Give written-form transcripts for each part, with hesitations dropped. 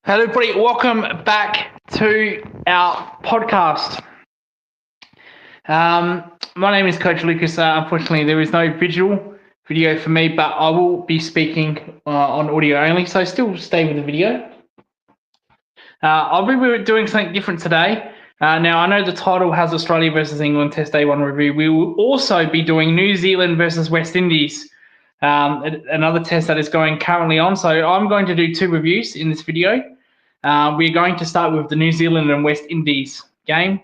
Hello, everybody. Welcome back to our podcast. My name is Coach Lucas. Unfortunately, there is no visual video for me, but I will be speaking on audio only, so still stay with the video. I'll be doing something different today. Now, I know the title has Australia versus England Test Day 1 review. We will also be doing New Zealand versus West Indies, another test that is going currently on. So I'm going to do two reviews in this video. We're going to start with the New Zealand and West Indies game.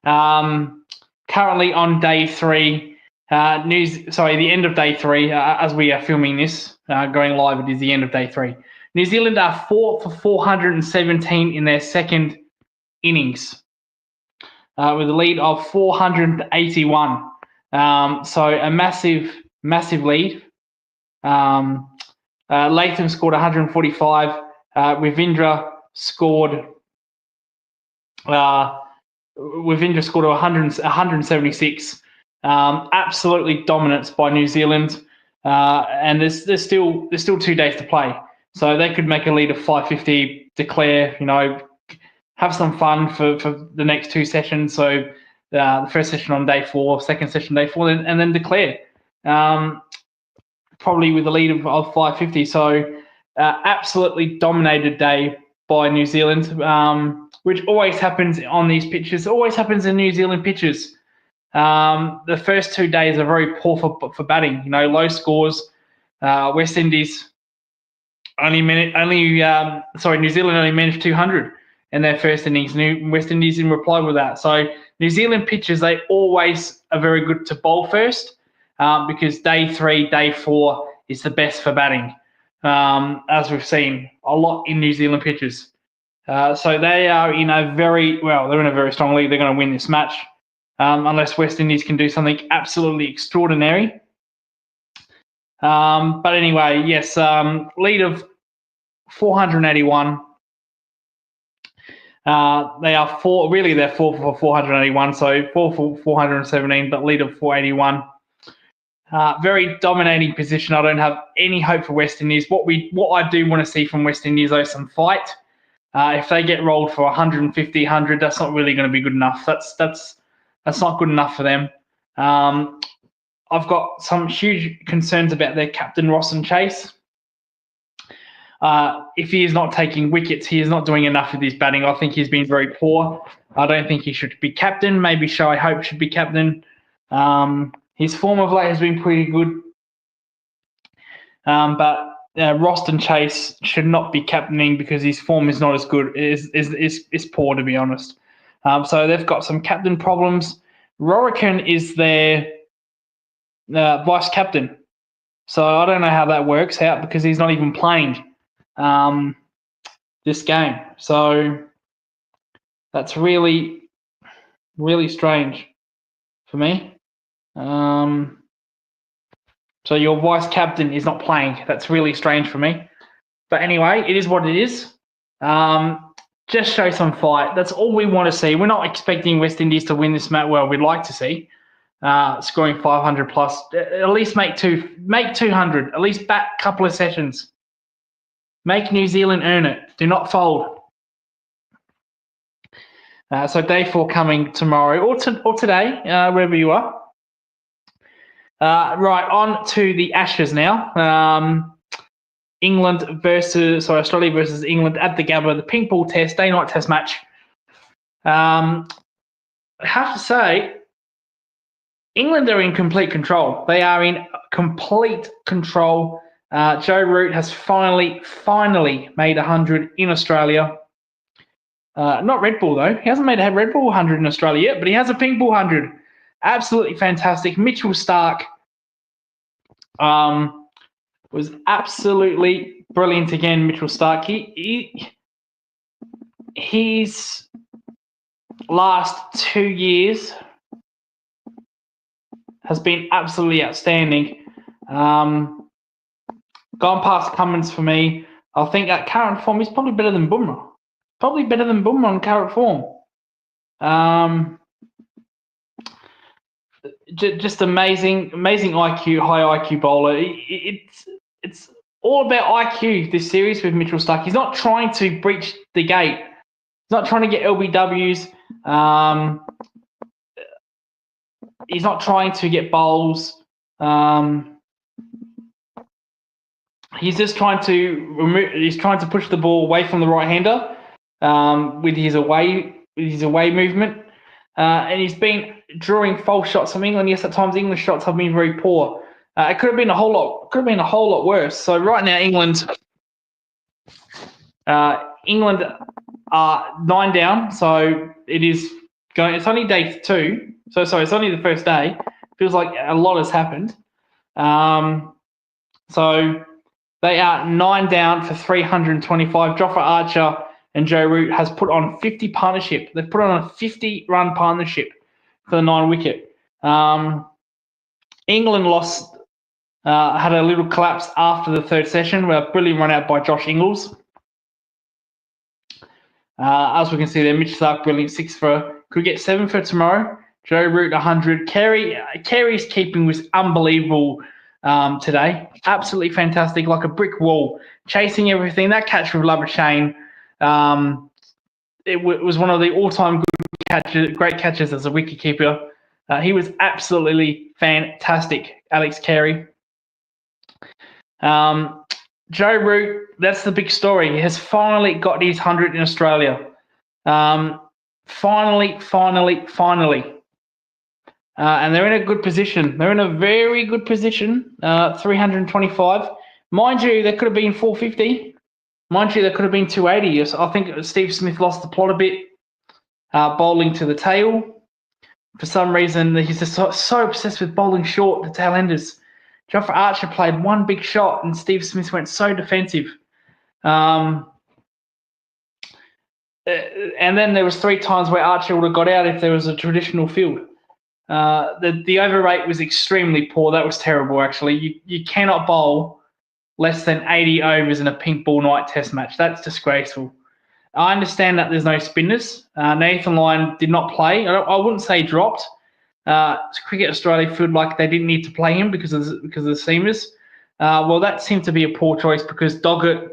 Currently on day three, the end of day three, as we are filming this, going live, it is the end of day three. New Zealand are 4 for 417 in their second innings, with a lead of 481. So a massive lead. Latham scored 145. Ravindra scored 176. Absolutely dominance by New Zealand, and there's still 2 days to play, so they could make a lead of 550, declare, have some fun for the next 2 sessions. So the first session on day 4, second session day 4, and then declare, probably with a lead of 550. So absolutely dominated day by New Zealand, which always happens on these pitches. Always happens in New Zealand pitches. The first 2 days are very poor for batting. Low scores. West Indies New Zealand only managed 200 in their first innings. West Indies in reply with that. So New Zealand pitches, they always are very good to bowl first, because day 3, day 4 is the best for batting, as we've seen a lot in New Zealand pitches. So they are in a very strong lead. They're going to win this match, unless West Indies can do something absolutely extraordinary. But anyway, yes, lead of 481. They're 4 for 481, so 4 for 417, but lead of 481. Very dominating position. I don't have any hope for West Indies. What I do want to see from West Indies, though, some fight. If they get rolled for 150, 100, that's not really going to be good enough. That's not good enough for them. I've got some huge concerns about their captain, Roston Chase. If he is not taking wickets, he is not doing enough with his batting. I think he's been very poor. I don't think he should be captain. Maybe Shoaib Hope should be captain. His form of late has been pretty good. But Roston Chase should not be captaining because his form is not as good. Is poor, to be honest. So they've got some captain problems. Rorican is their vice captain. So I don't know how that works out because he's not even playing this game. So that's really, really strange for me. So your vice captain is not playing. That's really strange for me. But anyway, it is what it is. Just show some fight. That's all we want to see. We're not expecting West Indies to win this match. Well, we'd like to see scoring 500 plus. At least make 200. At least bat a couple of sessions. Make New Zealand earn it. Do not fold. So day 4 coming tomorrow or today, wherever you are. Right, on to the Ashes now. Australia versus England at the Gabba, the pink ball test, day-night test match. I have to say, England are in complete control. They are in complete control. Joe Root has finally made 100 in Australia. Not red ball, though. He hasn't made a red ball 100 in Australia yet, but he has a pink ball 100. Absolutely fantastic. Mitchell Starc was absolutely brilliant again. Mitchell Starc. His last 2 years has been absolutely outstanding. Gone past Cummins for me. I think at current form, he's probably better than Bumrah. Probably better than Bumrah on current form. Just amazing IQ, high IQ bowler. It's all about IQ this series with Mitchell Starc. He's not trying to breach the gate. He's not trying to get LBWs. He's not trying to get bowls. He's just trying to He's trying to push the ball away from the right-hander with his away movement, and he's been drawing false shots from England. Yes, at times English shots have been very poor. It could have been a whole lot worse. So right now, England are 9 down. So it is going. It's only day 2. So sorry, it's only the first day. Feels like a lot has happened. So they are 9 down for 325. Jofra Archer and Joe Root has put on 50 partnership. They've put on a 50-run partnership for the 9-wicket. England lost. Had a little collapse after the third session with a brilliant run out by Josh Ingles. As we can see there, Mitch Starc, brilliant 6 for. Could get 7 for tomorrow. Joe Root 100. Carey's keeping was unbelievable today. Absolutely fantastic, like a brick wall, chasing everything. That catch with Labuschagne, it was one of the all-time great catches as a wicketkeeper. He was absolutely fantastic, Alex Carey. Joe Root, that's the big story. He has finally got his 100 in Australia. Finally. And they're in a good position. They're in a very good position, 325. Mind you, there could have been 450. Mind you, there could have been 280. I think Steve Smith lost the plot a bit, bowling to the tail. For some reason, he's just so obsessed with bowling short, the tail enders. Jofra Archer played one big shot, and Steve Smith went so defensive. And then there was 3 times where Archer would have got out if there was a traditional field. The over rate was extremely poor. That was terrible, actually. You cannot bowl less than 80 overs in a pink ball night test match. That's disgraceful. I understand that there's no spinners. Nathan Lyon did not play. I wouldn't say dropped. Cricket Australia felt like they didn't need to play him because of the seamers. Well, that seemed to be a poor choice because Doggett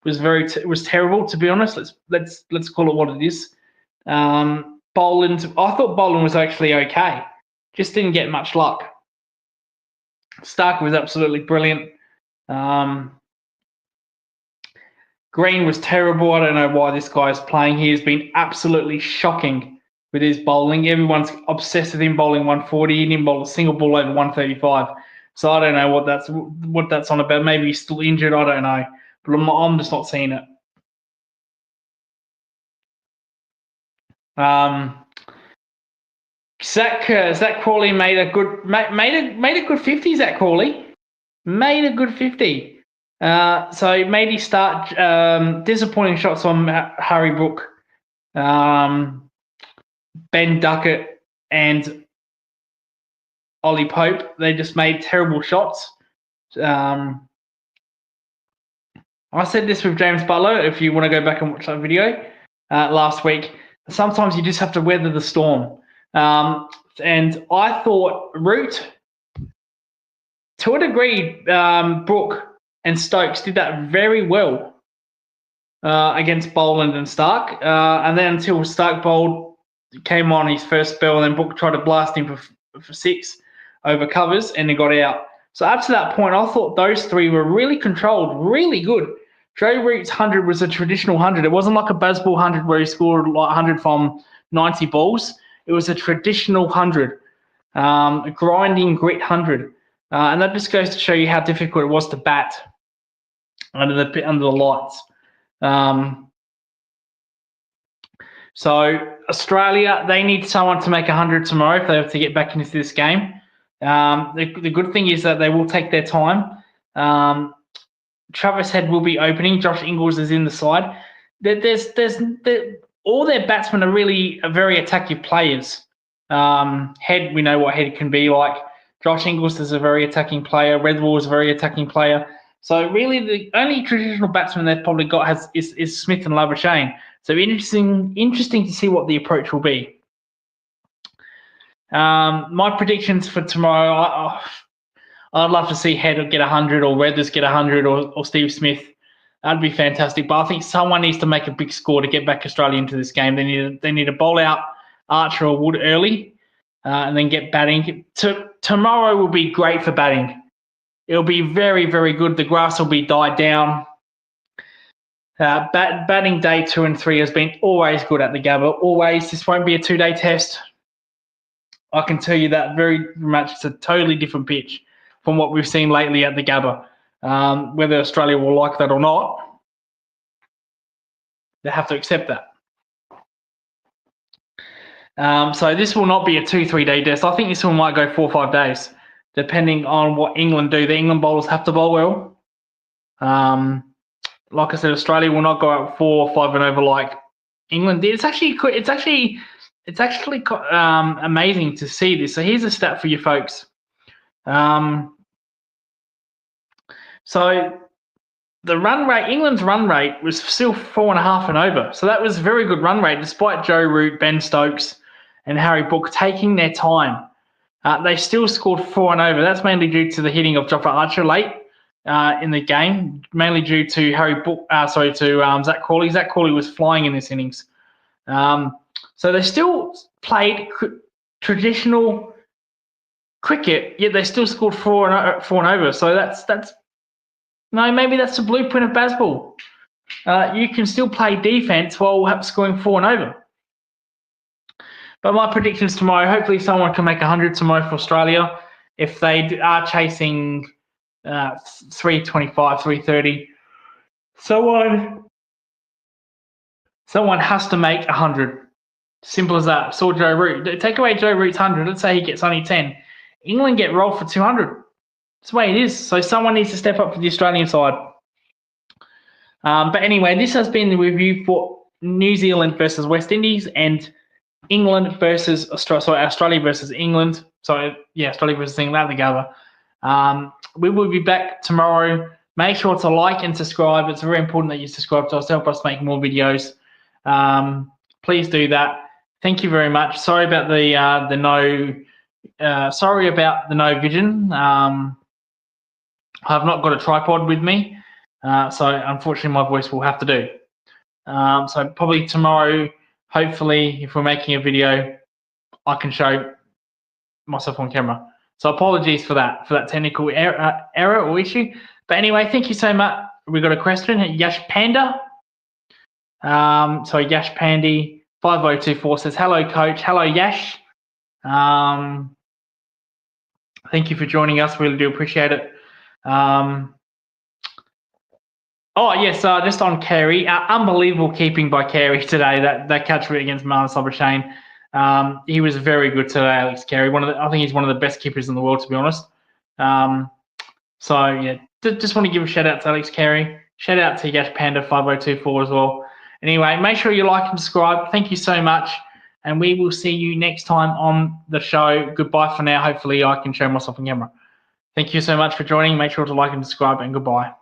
was terrible, to be honest. Let's call it what it is. Boland, I thought Boland was actually okay. Just didn't get much luck. Stark was absolutely brilliant. Green was terrible. I don't know why this guy is playing. He has been absolutely shocking with his bowling. Everyone's obsessed with him bowling 140. He didn't bowl a single ball over 135. So I don't know what that's on about. Maybe he's still injured. I don't know. But I'm just not seeing it. Zach Crawley made a good 50. Zach Crawley made a good 50. So made his start. Disappointing shots on Harry Brook, Ben Duckett, and Ollie Pope. They just made terrible shots. I said this with James Butler. If you want to go back and watch that video last week, sometimes you just have to weather the storm. And I thought Root, to a degree, Brook and Stokes did that very well against Boland and Stark. And then until Stark bowled, came on his first spell, and then Brook tried to blast him for 6 over covers, and he got out. So up to that point, I thought those 3 were really controlled, really good. Joe Root's 100 was a traditional 100. It wasn't like a Bazball 100 where he scored like 100 from 90 balls. It was a traditional 100, a grinding grit 100. And that just goes to show you how difficult it was to bat under the lights. So Australia, they need someone to make 100 tomorrow if they have to get back into this game. The good thing is that they will take their time. Travis Head will be opening. Josh Ingles is in the side. All their batsmen are really very attacking players. Head, we know what Head can be like. Josh Ingles is a very attacking player. Redwall is a very attacking player. So really, the only traditional batsman they've probably got is Smith and Labuschagne. So interesting to see what the approach will be. My predictions for tomorrow, I'd love to see Head get 100 or Weathers get 100 or Steve Smith. That'd be fantastic. But I think someone needs to make a big score to get back Australia into this game. They need to bowl out Archer or Wood early and then get batting. Tomorrow will be great for batting. It'll be very, very good. The grass will be died down. Batting day 2 and 3 has been always good at the Gabba. Always. This won't be a 2-day test. I can tell you that very much. It's a totally different pitch from what we've seen lately at the Gabba. Whether Australia will like that or not, they have to accept that. So this will not be a 2-3 day test. I think this one might go 4 or 5 days, depending on what England do. The England bowlers have to bowl well. Like I said, Australia will not go out 4 or 5 and over like England did. It's actually amazing to see this. So here's a stat for you folks. So the run rate, England's run rate was still 4.5 and over. So that was a very good run rate, despite Joe Root, Ben Stokes, and Harry Brook taking their time. They still scored 4 and over. That's mainly due to the hitting of Jofra Archer late in the game, mainly due to Zach Crawley. Zach Crawley was flying in this innings. So they still played traditional cricket, yet they still scored 4 and over. So maybe that's the blueprint of Bazball. You can still play defense while scoring 4 and over. But my predictions tomorrow, hopefully someone can make 100 tomorrow for Australia. If they are chasing 325, 330, someone has to make 100. Simple as that. Saw Joe Root. Take away Joe Root's 100. Let's say he gets only 10. England get rolled for 200. That's the way it is. So someone needs to step up for the Australian side. But anyway, this has been the review for New Zealand versus West Indies and England versus Australia versus England. Australia versus England together. We will be back tomorrow. Make sure to like and subscribe. It's very important that you subscribe to us to help us make more videos. Please do that. Thank you very much. Sorry about the no vision. I've not got a tripod with me, so unfortunately my voice will have to do. So probably tomorrow, hopefully, if we're making a video, I can show myself on camera. So apologies for that technical error or issue. But anyway, thank you so much. We got a question. Yash Panda. Yash Pandy 5024 says, "Hello, coach." Hello, Yash. Thank you for joining us. Really do appreciate it. Just on Carey, unbelievable keeping by Carey today. That catch against Marnus Labuschagne. He was very good today, Alex Carey. I think he's one of the best keepers in the world, to be honest. Just want to give a shout out to Alex Carey. Shout out to Yash Panda 5024 as well. Anyway, make sure you like and subscribe. Thank you so much, and we will see you next time on the show. Goodbye for now. Hopefully, I can show myself on camera. Thank you so much for joining. Make sure to like and subscribe, and goodbye.